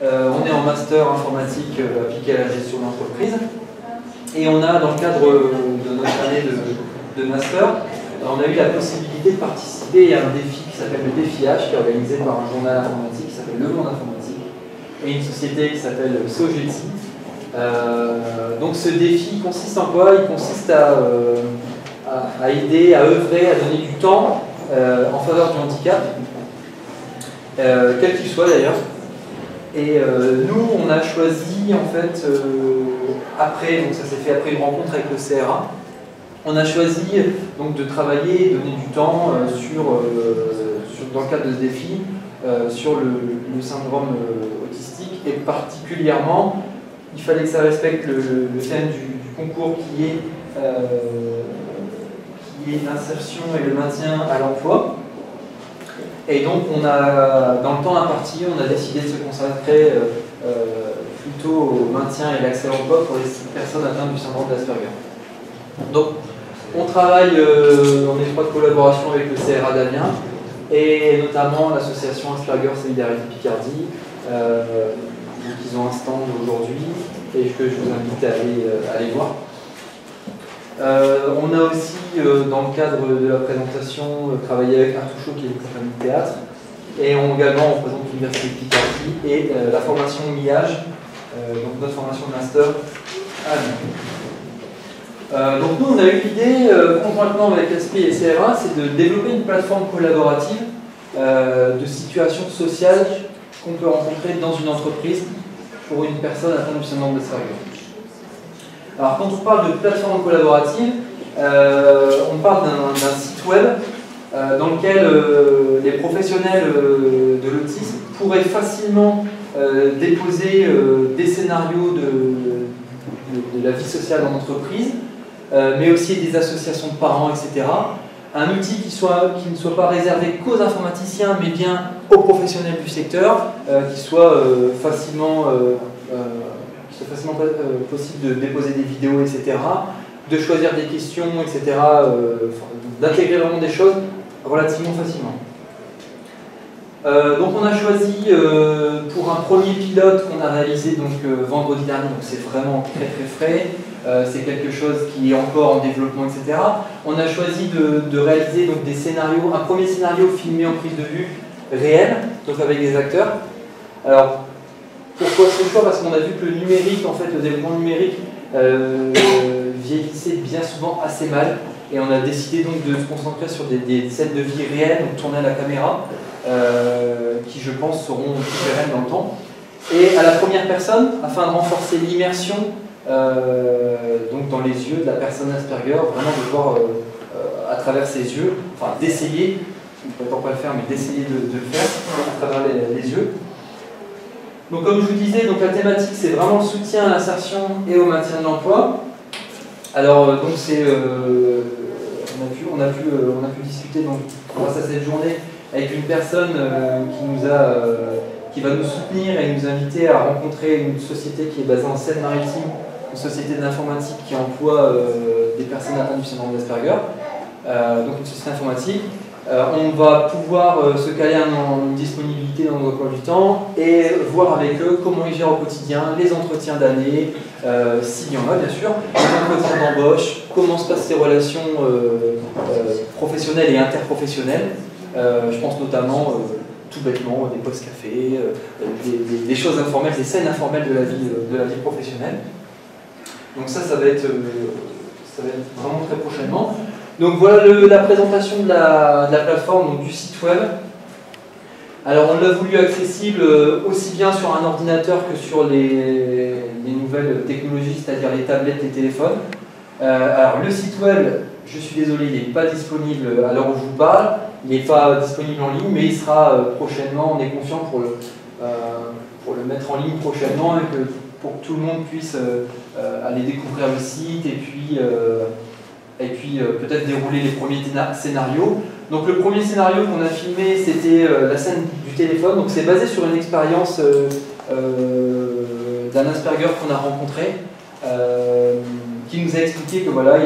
On est en master informatique appliqué à la gestion d'entreprise. Et on a, dans le cadre de notre année de master, on a eu la possibilité de participer à un défi qui s'appelle le défi H, qui est organisé par un journal informatique qui s'appelle Le Monde Informatique, et une société qui s'appelle Sogeti. Donc ce défi consiste en quoi? Il consiste à aider, à œuvrer, à donner du temps en faveur du handicap, quel qu'il soit d'ailleurs. Et nous, on a choisi, en fait, après, donc ça s'est fait après une rencontre avec le CRA, on a choisi donc, de travailler et donner du temps dans le cadre de ce défi sur le syndrome autistique, et particulièrement, il fallait que ça respecte le thème du concours qui est l'insertion et le maintien à l'emploi. Et donc, dans le temps imparti, on a décidé de se consacrer plutôt au maintien et l'accès à l'emploi pour les personnes atteintes du syndrome d'Asperger. Donc, on travaille en étroite collaboration avec le CRA d'Amiens et notamment l'association Asperger Solidarité Picardie. Donc, ils ont un stand aujourd'hui et que je vous invite à aller voir. On a aussi, dans le cadre de la présentation, travaillé avec Artouchot, qui est une compagnie de théâtre, et également on présente l'Université de Picardie et la formation MIAGE, donc notre formation de master à Lyon. Donc nous, on a eu l'idée, conjointement avec l'ASPI et le CRA, c'est de développer une plateforme collaborative de situations sociales qu'on peut rencontrer dans une entreprise pour une personne atteinte du syndrome d'Asperger. Alors quand on parle de plateforme collaborative, on parle d'un site web dans lequel les professionnels de l'autisme pourraient facilement déposer des scénarios de la vie sociale dans l'entreprise, mais aussi des associations de parents, etc. Un outil qui ne soit pas réservé qu'aux informaticiens, mais bien aux professionnels du secteur, qui soit facilement possible de déposer des vidéos, etc., de choisir des questions, etc., d'intégrer vraiment des choses relativement facilement. Donc on a choisi pour un premier pilote qu'on a réalisé donc, vendredi dernier, donc c'est vraiment très très frais, c'est quelque chose qui est encore en développement, etc. On a choisi de réaliser donc, des scénarios, un premier scénario filmé en prise de vue réelle, donc avec des acteurs. Alors, pourquoi ce choix? Parce qu'on a vu que le numérique, en fait, le développement numérique vieillissait bien souvent assez mal, et on a décidé donc de se concentrer sur des scènes de vie réelles, donc tournées à la caméra, qui je pense seront plus pérennes dans le temps. Et à la première personne, afin de renforcer l'immersion donc dans les yeux de la personne Asperger, vraiment de voir à travers ses yeux, enfin d'essayer, on ne peut pas le faire, mais d'essayer de le faire à travers les yeux. Donc comme je vous disais, donc, la thématique c'est vraiment le soutien à l'insertion et au maintien de l'emploi. Alors donc c'est, on a pu discuter donc, grâce à cette journée avec une personne qui va nous soutenir et nous inviter à rencontrer une société qui est basée en Seine-Maritime, une société d'informatique qui emploie des personnes atteintes du syndrome d'Asperger, donc une société informatique. On va pouvoir se caler une disponibilité dans notre emploi du temps et voir avec eux comment ils gèrent au quotidien les entretiens d'année, s'il y en a bien sûr, les entretiens d'embauche, comment se passent les relations professionnelles et interprofessionnelles. Je pense notamment, tout bêtement, des postes café, des choses informelles, des scènes informelles de la vie professionnelle. Donc ça va être vraiment très prochainement. Donc voilà la présentation de la plateforme, donc du site web. Alors on l'a voulu accessible aussi bien sur un ordinateur que sur les nouvelles technologies, c'est-à-dire les tablettes et les téléphones. Alors le site web, je suis désolé, il n'est pas disponible à l'heure où je vous parle, il n'est pas disponible en ligne, mais il sera prochainement, on est confiant pour le mettre en ligne prochainement, et pour que tout le monde puisse aller découvrir le site et puis peut-être dérouler les premiers scénarios. Donc le premier scénario qu'on a filmé, c'était la scène du téléphone. Donc c'est basé sur une expérience d'un Asperger qu'on a rencontré, qui nous a expliqué que voilà,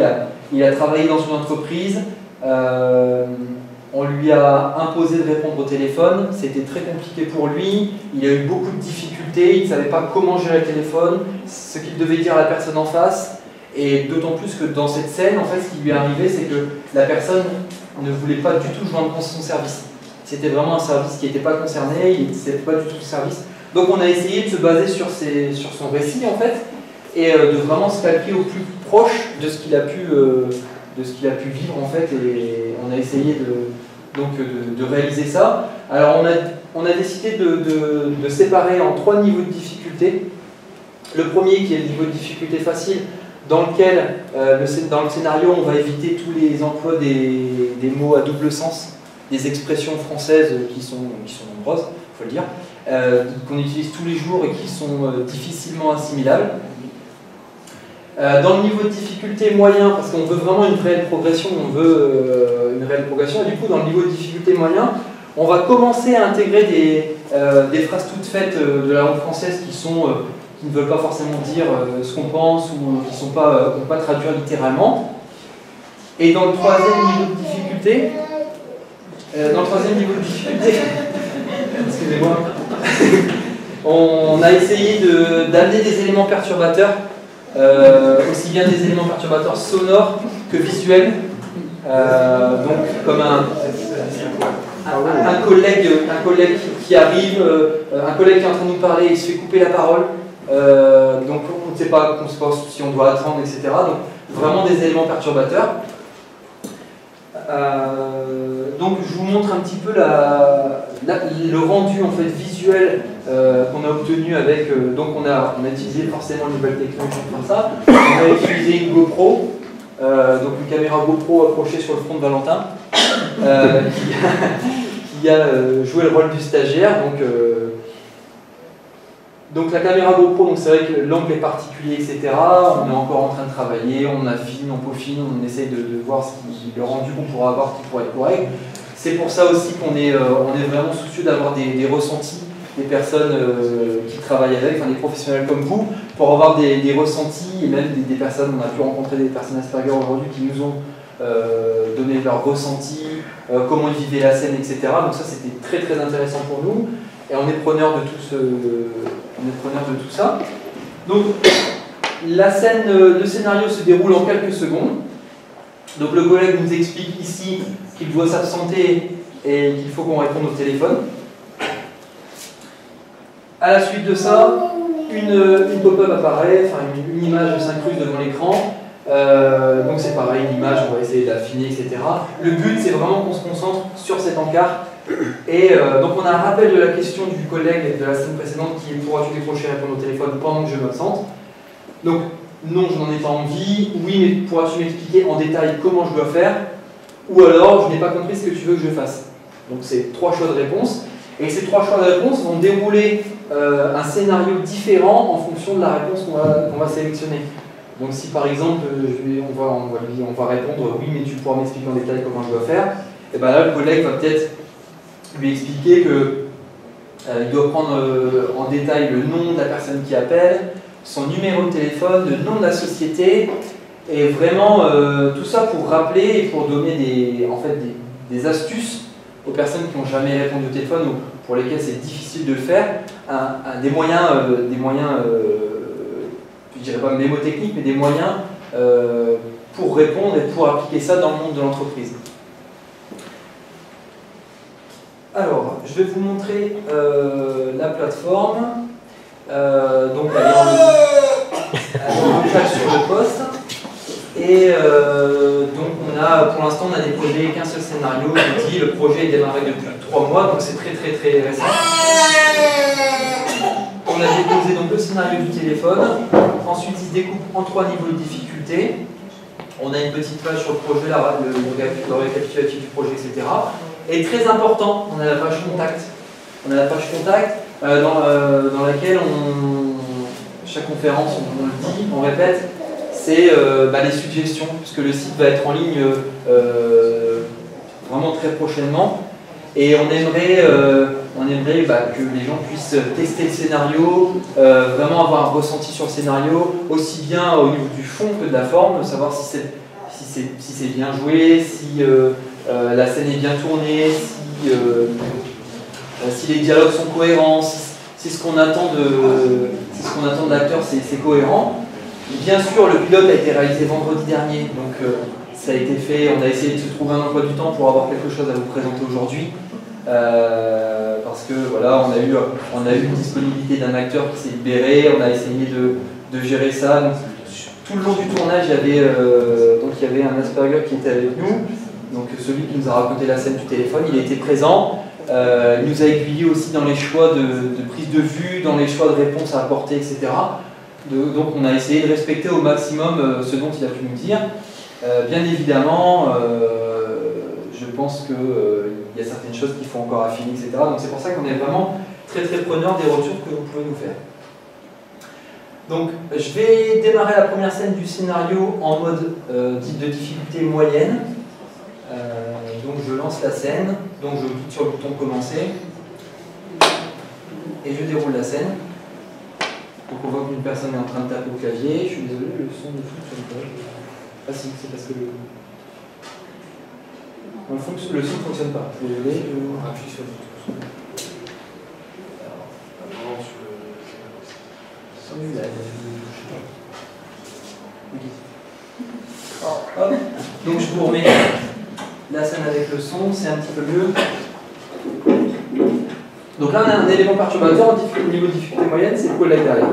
il a travaillé dans une entreprise, on lui a imposé de répondre au téléphone, c'était très compliqué pour lui, il a eu beaucoup de difficultés, il ne savait pas comment gérer le téléphone, ce qu'il devait dire à la personne en face, et d'autant plus que dans cette scène, en fait, ce qui lui est arrivé, c'est que la personne ne voulait pas du tout joindre son service. C'était vraiment un service qui n'était pas concerné, il n'était pas du tout le service. Donc on a essayé de se baser sur son récit, en fait, et de vraiment se calquer au plus proche de ce qu'il a pu vivre, en fait, et on a essayé de réaliser ça. Alors on a décidé de séparer en 3 niveaux de difficulté. Le premier qui est le niveau de difficulté facile, dans lequel, dans le scénario, on va éviter tous les emplois des mots à double sens, des expressions françaises qui sont nombreuses, il faut le dire, qu'on utilise tous les jours et qui sont difficilement assimilables. Dans le niveau de difficulté moyen, parce qu'on veut vraiment une réelle progression, et du coup dans le niveau de difficulté moyen, on va commencer à intégrer des phrases toutes faites de la langue française qui ne veulent pas forcément dire ce qu'on pense ou qui ne sont pas traduire littéralement. Et dans le troisième niveau de difficulté, excusez-moi, on a essayé d'amener des éléments perturbateurs, aussi bien des éléments perturbateurs sonores que visuels, donc comme un collègue qui arrive, un collègue qui est en train de nous parler, il se fait couper la parole, donc on ne sait pas si on doit attendre, etc. Donc vraiment des éléments perturbateurs. Donc je vous montre un petit peu le rendu en fait visuel qu'on a obtenu avec. Donc on a utilisé forcément une nouvelle technologie pour ça. On a utilisé une GoPro, donc une caméra GoPro accrochée sur le front de Valentin, qui a joué le rôle du stagiaire. Donc la caméra GoPro, c'est vrai que l'angle est particulier, etc. On est encore en train de travailler, on affine, on peaufine, on essaye de voir le rendu qu'on pourra avoir qui pourrait être correct. C'est pour ça aussi qu'on est vraiment soucieux d'avoir des ressentis des personnes qui travaillent avec, enfin des professionnels comme vous, pour avoir des ressentis et même des personnes, on a pu rencontrer des personnes Asperger aujourd'hui qui nous ont donné leurs ressentis, comment ils vivaient la scène, etc. Donc ça c'était très très intéressant pour nous. Et on est preneur de tout ça. Donc, le scénario se déroule en quelques secondes. Donc, le collègue nous explique ici qu'il doit s'absenter et qu'il faut qu'on réponde au téléphone. À la suite de ça, une pop-up apparaît, enfin une image s'incruste devant l'écran. Donc, c'est pareil, l'image, on va essayer d'affiner, etc. Le but, c'est vraiment qu'on se concentre sur cet encart. Et donc on a un rappel de la question du collègue de la scène précédente qui est: pourras-tu décrocher et répondre au téléphone pendant que je m'absente? Donc non, je n'en ai pas envie. Oui, mais pourras-tu m'expliquer en détail comment je dois faire? Ou alors je n'ai pas compris ce que tu veux que je fasse. Donc c'est 3 choix de réponse. Et ces 3 choix de réponse vont dérouler un scénario différent en fonction de la réponse qu'on va sélectionner. Donc si par exemple on va répondre: oui, mais tu pourras m'expliquer en détail comment je dois faire, et bien là le collègue va peut-être lui expliquer qu'il doit prendre en détail le nom de la personne qui appelle, son numéro de téléphone, le nom de la société, et vraiment tout ça pour rappeler et pour donner des astuces aux personnes qui n'ont jamais répondu au téléphone ou pour lesquelles c'est difficile de le faire, des moyens, je dirais pas mémotechniques, mais des moyens pour répondre et pour appliquer ça dans le monde de l'entreprise. Alors, je vais vous montrer la plateforme. Donc, elle est en local sur le poste. Et donc, pour l'instant, on a déployé qu'un seul scénario. Je dis, le projet est démarré depuis 3 mois, donc c'est très récent. On a déposé donc le scénario du téléphone. Ensuite, il se découpe en 3 niveaux de difficulté. On a une petite page sur le projet, le récapitulatif du projet, etc. Et très important, on a la page contact. On a la page contact dans laquelle chaque conférence, on le dit, on répète, c'est les suggestions, puisque le site va être en ligne vraiment très prochainement. Et on aimerait que les gens puissent tester le scénario, vraiment avoir un ressenti sur le scénario, aussi bien au niveau du fond que de la forme, savoir si c'est bien joué, si la scène est bien tournée, si les dialogues sont cohérents, si ce qu'on attend de l'acteur c'est cohérent. Bien sûr, le pilote a été réalisé vendredi dernier, donc ça a été fait, on a essayé de se trouver un emploi du temps pour avoir quelque chose à vous présenter aujourd'hui. Parce que voilà, on a eu une disponibilité d'un acteur qui s'est libéré, on a essayé de gérer ça. Donc, tout le long du tournage, il y avait un Asperger qui était avec nous, donc celui qui nous a raconté la scène du téléphone, il était présent. Il nous a aiguillé aussi dans les choix de prise de vue, dans les choix de réponses à apporter, etc. Donc on a essayé de respecter au maximum ce dont il a pu nous dire. Bien évidemment, je pense qu'il y a certaines choses qu'il faut encore affiner, etc. Donc c'est pour ça qu'on est vraiment très très preneur des retours que vous pouvez nous faire. Donc je vais démarrer la première scène du scénario en mode de difficulté moyenne. Donc je lance la scène, donc je clique sur le bouton commencer et je déroule la scène. Donc on voit qu'une personne est en train de taper au clavier. Je suis désolé, le son ne fonctionne pas. Ah si, c'est parce que le son ne fonctionne pas. Désolé, je appuie sur le bouton. Donc je vous remets la scène avec le son, c'est un petit peu mieux. Donc là on a un élément perturbateur au niveau de difficulté moyenne, c'est le collègue derrière.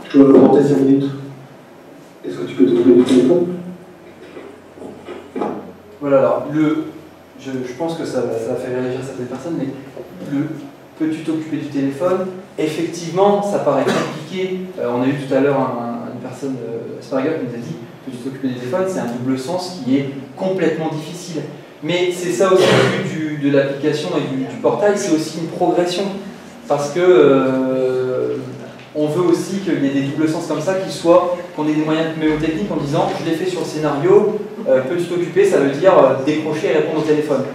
Je peux augmenter 5 minutes. Est-ce que tu peux t'occuper du téléphone? Voilà, alors je pense que ça va faire réagir certaines personnes, mais le peux-tu t'occuper du téléphone, effectivement ça paraît compliqué. On a eu tout à l'heure une personne, Asperger, qui nous a dit peux-tu t'occuper du téléphone, c'est un double sens qui est complètement difficile. Mais c'est ça aussi le but de l'application et du portail, c'est aussi une progression. Parce que on veut aussi qu'il y ait des doubles sens comme ça, qu'on ait des moyens mnémotechniques en disant je l'ai fait sur le scénario, peux-tu t'occuper, ça veut dire décrocher et répondre au téléphone.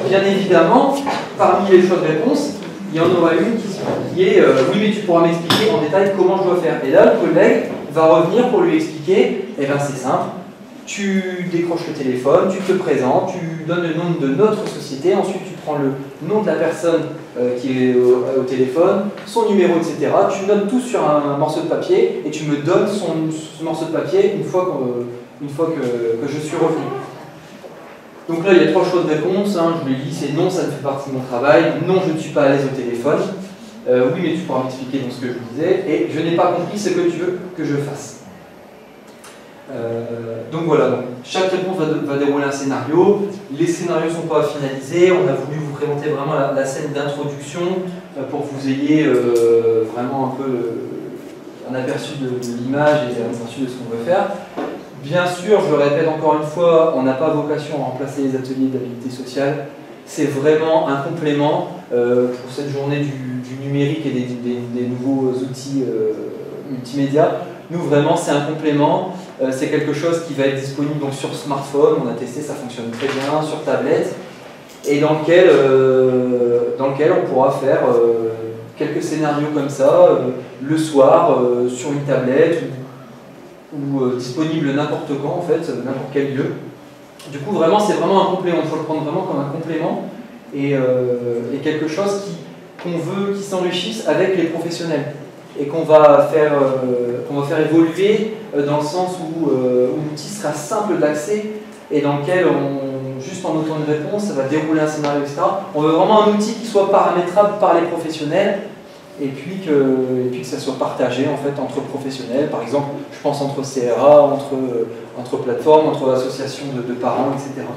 Bien évidemment, parmi les choix de réponse, il y en aura une qui est oui, mais tu pourras m'expliquer en détail comment je dois faire. Et là, le collègue va revenir pour lui expliquer, et bien c'est simple. Tu décroches le téléphone, tu te présentes, tu donnes le nom de notre société, ensuite tu prends le nom de la personne qui est au téléphone, son numéro, etc. Tu notes tout sur un morceau de papier et tu me donnes ce morceau de papier une fois que je suis revenu. Donc là, il y a 3 choix de réponse, hein, je les lis, c'est non, ça ne fait partie de mon travail, non, je ne suis pas à l'aise au téléphone, oui, mais tu pourras m'expliquer dans ce que je vous disais, et je n'ai pas compris ce que tu veux que je fasse. Donc voilà, donc, chaque réponse va dérouler un scénario. Les scénarios ne sont pas finalisés. On a voulu vous présenter vraiment la scène d'introduction pour que vous ayez vraiment un peu un aperçu de l'image et un aperçu de ce qu'on veut faire. Bien sûr, je le répète encore une fois, on n'a pas vocation à remplacer les ateliers d'habilité sociale. C'est vraiment un complément pour cette journée du numérique et des nouveaux outils multimédia. Nous, vraiment, c'est un complément. C'est quelque chose qui va être disponible donc, sur smartphone, on a testé, ça fonctionne très bien, sur tablette, et dans lequel on pourra faire quelques scénarios comme ça, le soir, sur une tablette, ou disponible n'importe quand, en fait, n'importe quel lieu. Du coup, vraiment, c'est vraiment un complément, il faut le prendre vraiment comme un complément, et quelque chose qu'on veut qui s'enrichisse avec les professionnels. Et qu'on va faire évoluer dans le sens où l'outil sera simple d'accès et dans lequel, juste en notant une réponse, ça va dérouler un scénario, etc. On veut vraiment un outil qui soit paramétrable par les professionnels et puis que ça soit partagé en fait, entre professionnels, par exemple, je pense entre CRA, entre plateformes, entre associations de parents, etc.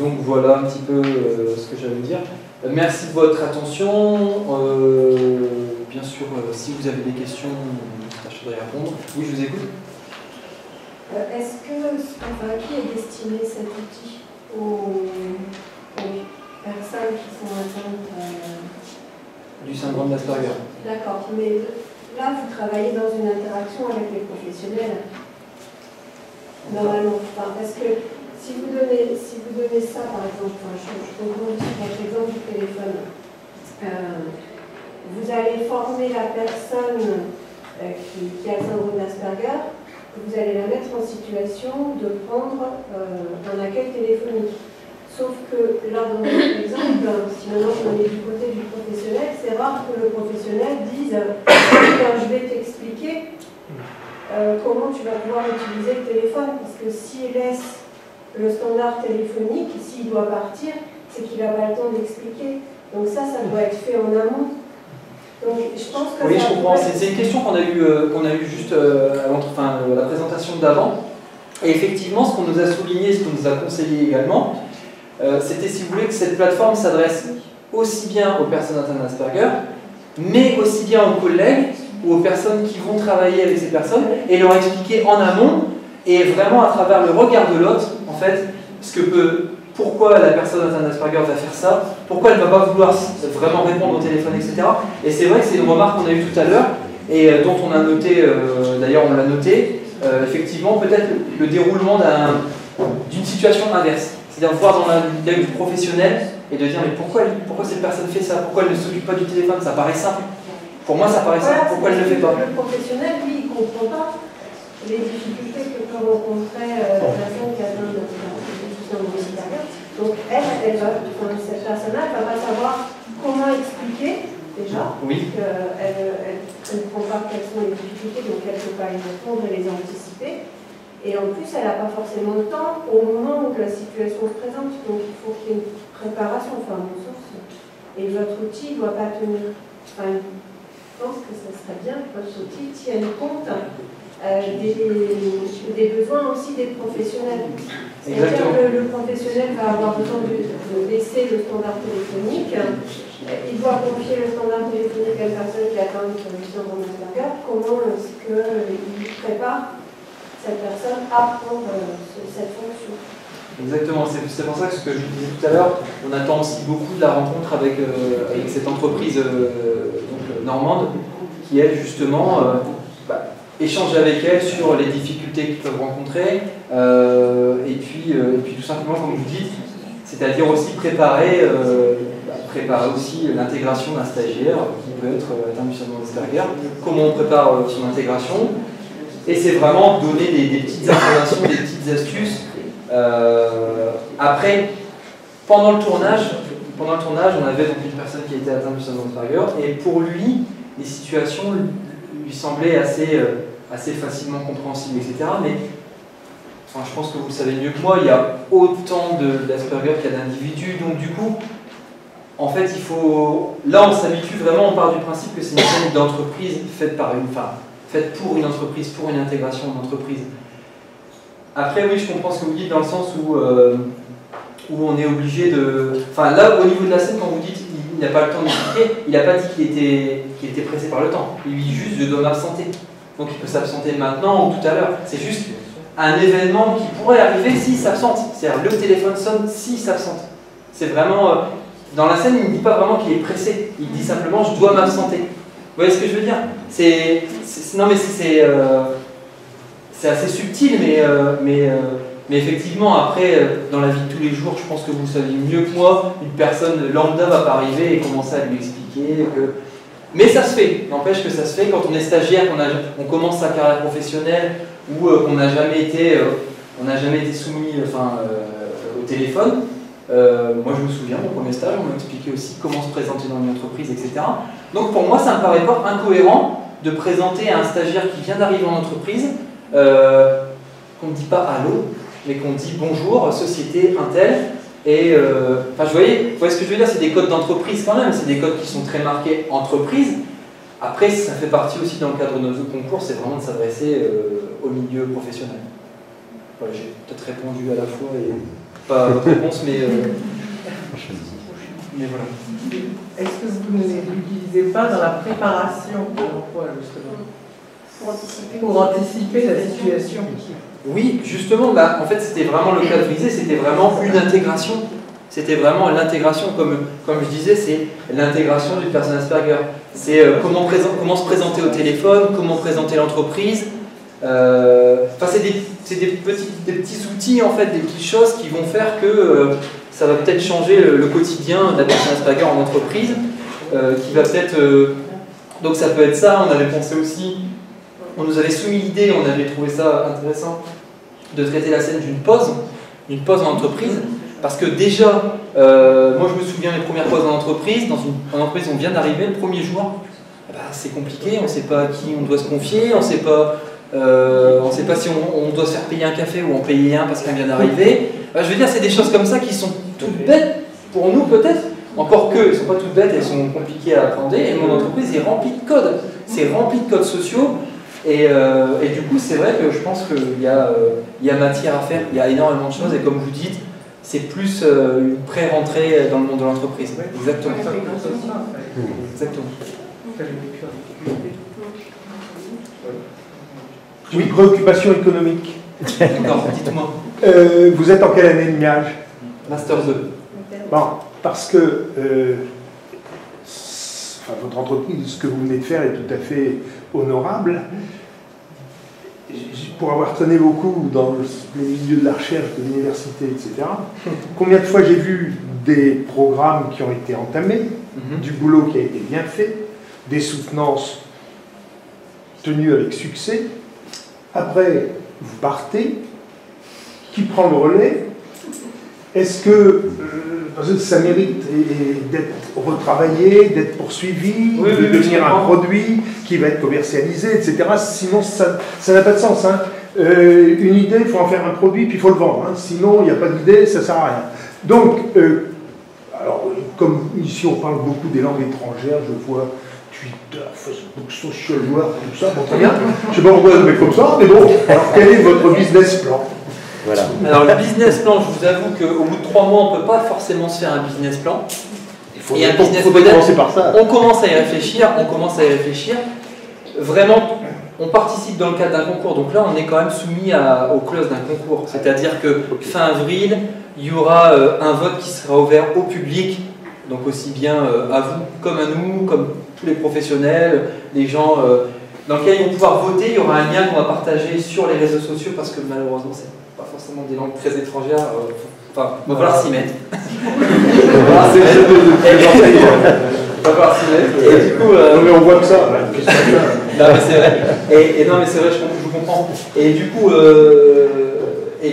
Donc voilà un petit peu ce que j'allais vous dire. Merci de votre attention. Bien sûr, si vous avez des questions, je tâcherai de répondre. Oui, je vous écoute. Est-ce que, à qui est destiné cet outil? Aux personnes qui sont atteintes du syndrome d'Asperger. D'accord, mais là, vous travaillez dans une interaction avec les professionnels. Normalement. Est-ce que si vous donnez ça, par exemple, je comprends aussi votre exemple du téléphone, vous allez former la personne qui a le syndrome d'Asperger vous allez la mettre en situation de prendre un accueil téléphonique. Sauf que là, dans notre exemple, si maintenant on est du côté du professionnel, c'est rare que le professionnel dise je vais t'expliquer comment tu vas pouvoir utiliser le téléphone. Parce que s'il laisse le standard téléphonique, s'il doit partir, c'est qu'il n'a pas le temps d'expliquer. Donc ça doit être fait en amont. Donc je pense que oui, je comprends. C'est une question qu'on a eu juste à la présentation d'avant. Et effectivement, ce qu'on nous a souligné, ce qu'on nous a conseillé également, c'était, si vous voulez, que cette plateforme s'adresse aussi bien aux personnes atteintes d'Asperger, mais aussi bien aux collègues ou aux personnes qui vont travailler avec ces personnes et leur expliquer en amont et vraiment à travers le regard de l'autre, en fait, pourquoi la personne atteinte d'Asperger va faire ça, pourquoi elle ne va pas vouloir vraiment répondre au téléphone, etc. Et c'est vrai que c'est une remarque qu'on a eue tout à l'heure et dont on a noté, d'ailleurs on l'a noté, effectivement peut-être le déroulement d'une situation inverse. C'est-à-dire voir dans l'œil du professionnel et de dire mais pourquoi cette personne fait ça, pourquoi elle ne s'occupe pas du téléphone, ça paraît simple. Pour moi ça paraît simple, pourquoi elle ne le fait pas? Le professionnel, lui, il ne comprend pas les difficultés que peut rencontrer la personne qui a besoin d'un supérieur. Donc cette personne-là, elle ne va pas savoir comment expliquer déjà, oui. Elle ne comprend pas quelles sont les difficultés, donc elle ne peut pas les répondre et les anticiper. Et en plus, elle n'a pas forcément le temps au moment où la situation se présente. Donc il faut qu'il y ait une préparation, enfin, à mon sens. Et votre outil ne doit pas tenir. Enfin, je pense que ce serait bien que votre outil tienne compte des besoins aussi des professionnels. C'est-à-dire que le professionnel va avoir besoin de baisser le standard téléphonique. Il doit confier le standard téléphonique à une personne qui atteint le syndrome d'Asperger. Comment est-ce qu'il prépare cette personne à prendre cette fonction? Exactement, c'est pour ça que ce que je disais tout à l'heure, on attend aussi beaucoup de la rencontre avec cette entreprise normande qui, elle, justement, échanger avec elle sur les difficultés qu'ils peuvent rencontrer et puis tout simplement, comme vous dites, c'est-à-dire aussi préparer aussi l'intégration d'un stagiaire qui peut être atteint du syndrome d'Asperger, comment on prépare son intégration. Et c'est vraiment donner des petites informations, des petites astuces. Après, pendant le tournage, on avait donc une personne qui était atteinte du syndrome d'Asperger, et pour lui, les situations lui semblaient assez facilement compréhensibles, etc. Mais je pense que vous le savez mieux que moi, il y a autant d'Asperger qu'il y a d'individus, donc du coup, en fait, là, on s'habitue vraiment, on part du principe que c'est une chaîne d'entreprise faite par une femme. Faite pour une entreprise, pour une intégration d'entreprise. Après, oui, je comprends ce que vous dites dans le sens où on est obligé de... Enfin, là, au niveau de la scène, quand vous dites qu'il n'a pas le temps d'expliquer, il n'a pas dit qu'il était pressé par le temps. Il dit juste « je dois m'absenter ». Donc il peut s'absenter maintenant ou tout à l'heure. C'est juste un événement qui pourrait arriver s'il s'absente. C'est-à-dire le téléphone sonne s'il s'absente. C'est vraiment... dans la scène, il ne dit pas vraiment qu'il est pressé. Il dit simplement « je dois m'absenter ». Vous voyez ce que je veux dire? C'est assez subtil, mais effectivement, après, dans la vie de tous les jours, je pense que vous savez mieux que moi, une personne lambda va pas arriver et commencer à lui expliquer que... Mais ça se fait, n'empêche que ça se fait quand on est stagiaire, qu'on commence sa carrière professionnelle ou qu'on n'a jamais été soumis au téléphone. Moi je me souviens, mon premier stage, on m'a expliqué aussi comment se présenter dans une entreprise, etc. Donc pour moi, ça ne me paraît pas incohérent de présenter à un stagiaire qui vient d'arriver en entreprise, qu'on ne dit pas allô, mais qu'on dit bonjour, société, Intel. Et vous voyez ce que je veux dire, c'est des codes d'entreprise quand même, c'est des codes qui sont très marqués entreprise. Après, ça fait partie aussi dans le cadre de nos autres concours, c'est vraiment de s'adresser au milieu professionnel. Voilà, j'ai peut-être répondu à la fois et pas à votre réponse, mais voilà. Est-ce que vous ne les utilisez pas dans la préparation de l'emploi, justement, pour anticiper la situation? Oui, justement, en fait, c'était vraiment le cas de visée, c'était vraiment une intégration. C'était vraiment l'intégration, comme je disais, c'est l'intégration d'une personne Asperger. C'est comment se présenter au téléphone, comment présenter l'entreprise. C'est des petits outils, en fait, des petites choses qui vont faire que ça va peut-être changer le quotidien de la personne Asperger en entreprise, qui va peut-être... donc ça peut être ça, on avait pensé aussi on nous avait soumis l'idée, on avait trouvé ça intéressant, de traiter la scène d'une pause en entreprise, parce que déjà, moi je me souviens les premières pauses en entreprise, en entreprise on vient d'arriver, le premier jour, c'est compliqué, on ne sait pas à qui on doit se confier, on ne sait pas si on doit se faire payer un café ou en payer un parce qu'on vient d'arriver. Je veux dire, c'est des choses comme ça qui sont toutes bêtes pour nous peut-être, encore qu'elles ne sont pas toutes bêtes, elles sont compliquées à apprendre, et mon entreprise est remplie de codes, c'est rempli de codes sociaux, et du coup c'est vrai que je pense qu'il y a matière à faire, il y a énormément de choses, et comme vous dites, c'est plus une pré-rentrée dans le monde de l'entreprise. Exactement. Exactement. Oui, préoccupation économique. D'accord, dites-moi. Vous êtes en quelle année de MIAGE? Master 2. Bon, parce que votre entreprise, ce que vous venez de faire est tout à fait honorable. Pour avoir traîné beaucoup dans les milieux de la recherche, de l'université, etc., combien de fois j'ai vu des programmes qui ont été entamés, du boulot qui a été bien fait, des soutenances tenues avec succès. Après, vous partez, qui prend le relais? Est-ce que ça mérite d'être retravaillé, d'être poursuivi, de devenir un produit qui va être commercialisé, etc. Sinon, ça n'a pas de sens. Hein. Une idée, il faut en faire un produit, puis il faut le vendre. Hein. Sinon, il n'y a pas d'idée, ça ne sert à rien. Donc, alors, comme ici on parle beaucoup des langues étrangères, je vois Twitter, Facebook, Social Work, tout ça, bon, très bien. Je ne sais pas pourquoi vous êtes comme ça, mais bon, alors quel est votre business plan? Voilà. Alors le business plan, je vous avoue qu'au bout de 3 mois, on ne peut pas forcément se faire un business plan. Il faut commencer par ça. On commence à y réfléchir, Vraiment, on participe dans le cadre d'un concours. Donc là, on est quand même soumis aux clauses d'un concours. C'est-à-dire que fin avril, il y aura un vote qui sera ouvert au public. Donc aussi bien à vous comme à nous, comme tous les professionnels, les gens dans lesquels ils vont pouvoir voter. Il y aura un lien qu'on va partager sur les réseaux sociaux parce que malheureusement, c'est pas forcément des langues très étrangères. Enfin, il va falloir s'y mettre. Et du coup, non mais on voit que ça. Non mais c'est vrai. Non mais c'est vrai, je comprends. Et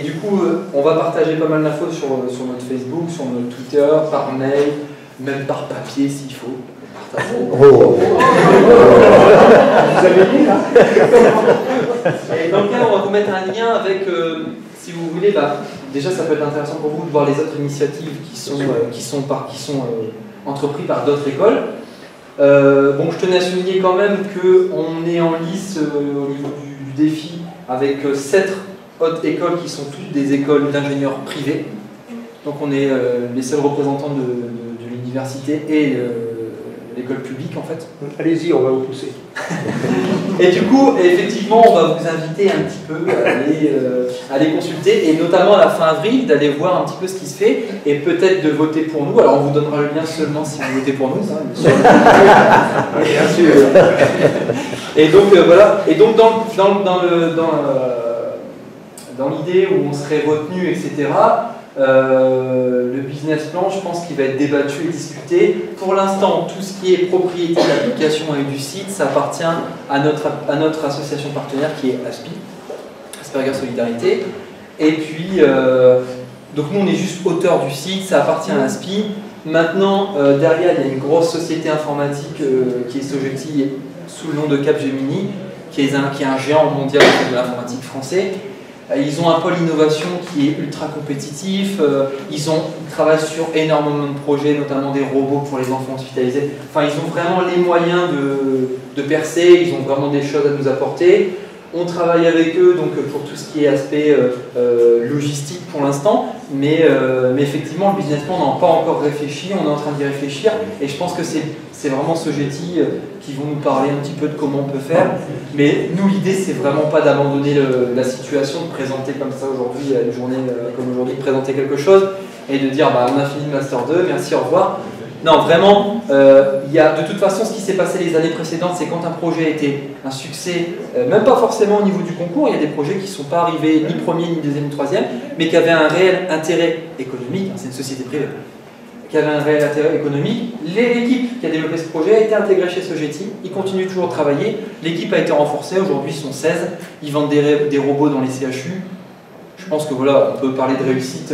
du coup, on va partager pas mal d'infos sur notre Facebook, sur notre Twitter, par mail, même par papier s'il faut. Vous avez dit là. Et dans le cas, on va vous mettre un lien avec, si vous voulez, déjà ça peut être intéressant pour vous de voir les autres initiatives qui sont entreprises par d'autres écoles. Bon, je tenais à souligner quand même qu'on est en lice au niveau du défi avec 7 autres écoles qui sont toutes des écoles d'ingénieurs privés. Donc on est les seuls représentants de l'université et l'école publique en fait. Allez-y, on va vous pousser. Et du coup, effectivement, on va vous inviter un petit peu à aller consulter, et notamment à la fin avril, d'aller voir un petit peu ce qui se fait, et peut-être de voter pour nous. Alors on vous donnera le lien seulement si vous votez pour nous, ça, bien sûr. Bien sûr. Et donc voilà. Et donc dans l'idée où on serait retenu, etc., le business plan, je pense qu'il va être débattu et discuté. Pour l'instant, tout ce qui est propriété d'application et du site, ça appartient à notre association partenaire qui est ASPI, Asperger Solidarité. Et puis, donc nous on est juste auteur du site, ça appartient à ASPI. Maintenant, derrière, il y a une grosse société informatique qui est Sogeti, sous le nom de Capgemini, qui est un géant mondial de l'informatique français. Ils ont un pôle innovation qui est ultra compétitif, ils travaillent sur énormément de projets, notamment des robots pour les enfants hospitalisés. Enfin, ils ont vraiment les moyens de percer, ils ont vraiment des choses à nous apporter. On travaille avec eux donc, pour tout ce qui est aspect logistique pour l'instant, mais effectivement, le business plan, on n'a pas encore réfléchi, on est en train d'y réfléchir, et je pense que c'est vraiment Sogeti qui vont nous parler un petit peu de comment on peut faire. Mais nous, l'idée, c'est vraiment pas d'abandonner la situation, de présenter comme ça aujourd'hui, à une journée comme aujourd'hui, de présenter quelque chose et de dire on a fini le Master 2, merci, au revoir. Non, vraiment, de toute façon, ce qui s'est passé les années précédentes, c'est quand un projet a été un succès, même pas forcément au niveau du concours, il y a des projets qui ne sont pas arrivés ni premier, ni deuxième, ni troisième, mais qui avaient un réel intérêt économique, c'est une société privée, qui avait un réel intérêt économique. L'équipe qui a développé ce projet a été intégrée chez Sogeti, ils continuent toujours de travailler, l'équipe a été renforcée, aujourd'hui ils sont 16, ils vendent des robots dans les CHU. Je pense que voilà, on peut parler de réussite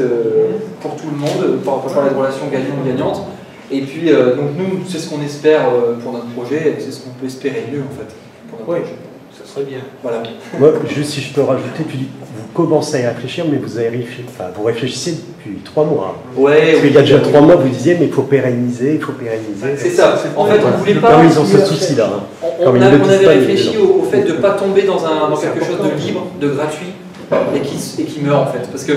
pour tout le monde, on peut parler de relations gagnant-gagnantes. Et puis, donc nous, c'est ce qu'on espère pour notre projet, c'est ce qu'on peut espérer mieux en fait pour notre projet. Ça serait bien. Voilà. Moi, juste si je peux rajouter, tu dis, vous commencez à réfléchir, mais vous réfléchissez depuis 3 mois. Ouais, parce qu'il y a déjà 3 mois, vous disiez, mais il faut pérenniser, il faut pérenniser. C'est ça. En fait, on voulait pas. Ils ont ce souci-là. On avait réfléchi au fait de ne pas tomber dans quelque chose de libre, de gratuit, et qui meurt en fait. Parce que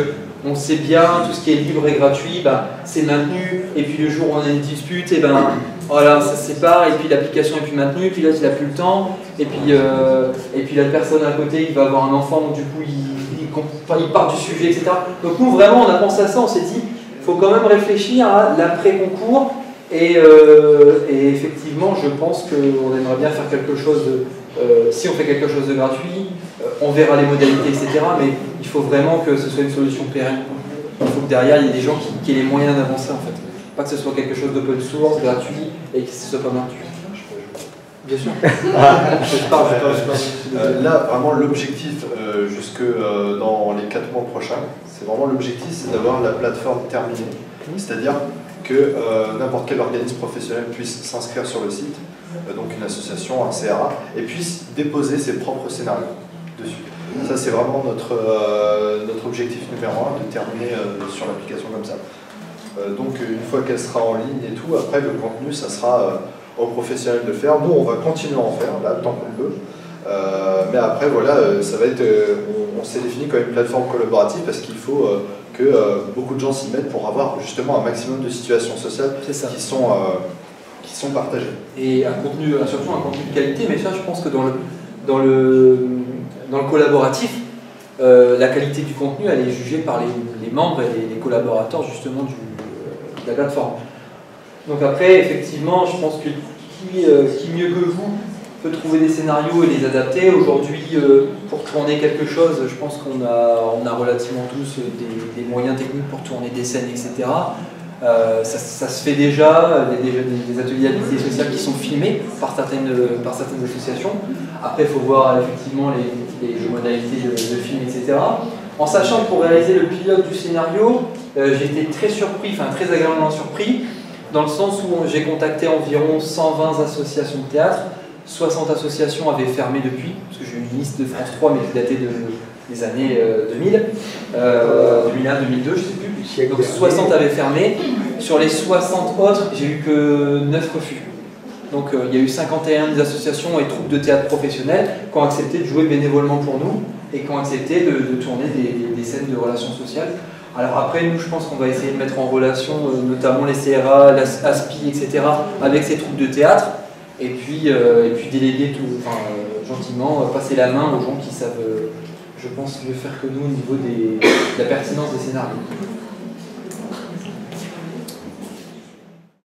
on sait bien, tout ce qui est libre et gratuit, bah, c'est maintenu, et puis le jour où on a une dispute, et ben voilà, ça se sépare, et puis l'application est plus maintenue, et puis là il n'a plus le temps, et puis la personne à côté, il va avoir un enfant, donc du coup il part du sujet, etc. Donc nous vraiment on a pensé à ça, on s'est dit, il faut quand même réfléchir à l'après-concours, et effectivement je pense qu'on aimerait bien faire quelque chose, si on fait quelque chose de gratuit, on verra les modalités, etc. Mais il faut vraiment que ce soit une solution pérenne. Il faut que derrière il y ait des gens qui aient les moyens d'avancer en fait. Pas que ce soit quelque chose d'open source, gratuit, et que ce soit pas maintenu. Bien sûr. Là, vraiment, l'objectif, jusque dans les 4 mois prochains, c'est vraiment l'objectif, c'est d'avoir la plateforme terminée. C'est-à-dire que n'importe quel organisme professionnel puisse s'inscrire sur le site, donc une association, un CRA, et puisse déposer ses propres scénarios dessus. Ça, c'est vraiment notre objectif numéro 1, de terminer sur l'application comme ça. Donc, une fois qu'elle sera en ligne et tout, après, le contenu, ça sera aux professionnels de faire. Nous, on va continuer à en faire, là, tant qu'on peut. Mais après, voilà, ça va être... on s'est défini comme une plateforme collaborative parce qu'il faut que beaucoup de gens s'y mettent pour avoir justement un maximum de situations sociales qui sont partagées. Et surtout un contenu de qualité, mais ça, je pense que dans le collaboratif, la qualité du contenu, elle est jugée par les membres et les collaborateurs justement de la plateforme. Donc après, effectivement, je pense que qui mieux que vous peut trouver des scénarios et les adapter. Aujourd'hui, pour tourner quelque chose, je pense qu'on a relativement tous des moyens techniques pour tourner des scènes, etc. Ça se fait déjà, il y a des ateliers d'habilité sociale qui sont filmés par certaines associations. Après, il faut voir effectivement les modalités de film, etc. En sachant que pour réaliser le pilote du scénario, j'ai été très surpris, enfin très agréablement surpris, dans le sens où j'ai contacté environ 120 associations de théâtre. 60 associations avaient fermé depuis, parce que j'ai eu une liste de France 3, mais qui datait des années 2000, 2001, 2002, je ne sais plus. Donc 60 avaient fermé. Sur les 60 autres, j'ai eu que 9 refus. Donc il y a eu 51 associations et troupes de théâtre professionnels qui ont accepté de jouer bénévolement pour nous et qui ont accepté de tourner des scènes de relations sociales. Alors après, nous, je pense qu'on va essayer de mettre en relation notamment les CRA, l'ASPI, etc., avec ces troupes de théâtre, et puis déléguer gentiment, passer la main aux gens qui savent, je pense, mieux faire que nous au niveau de la pertinence des scénarios.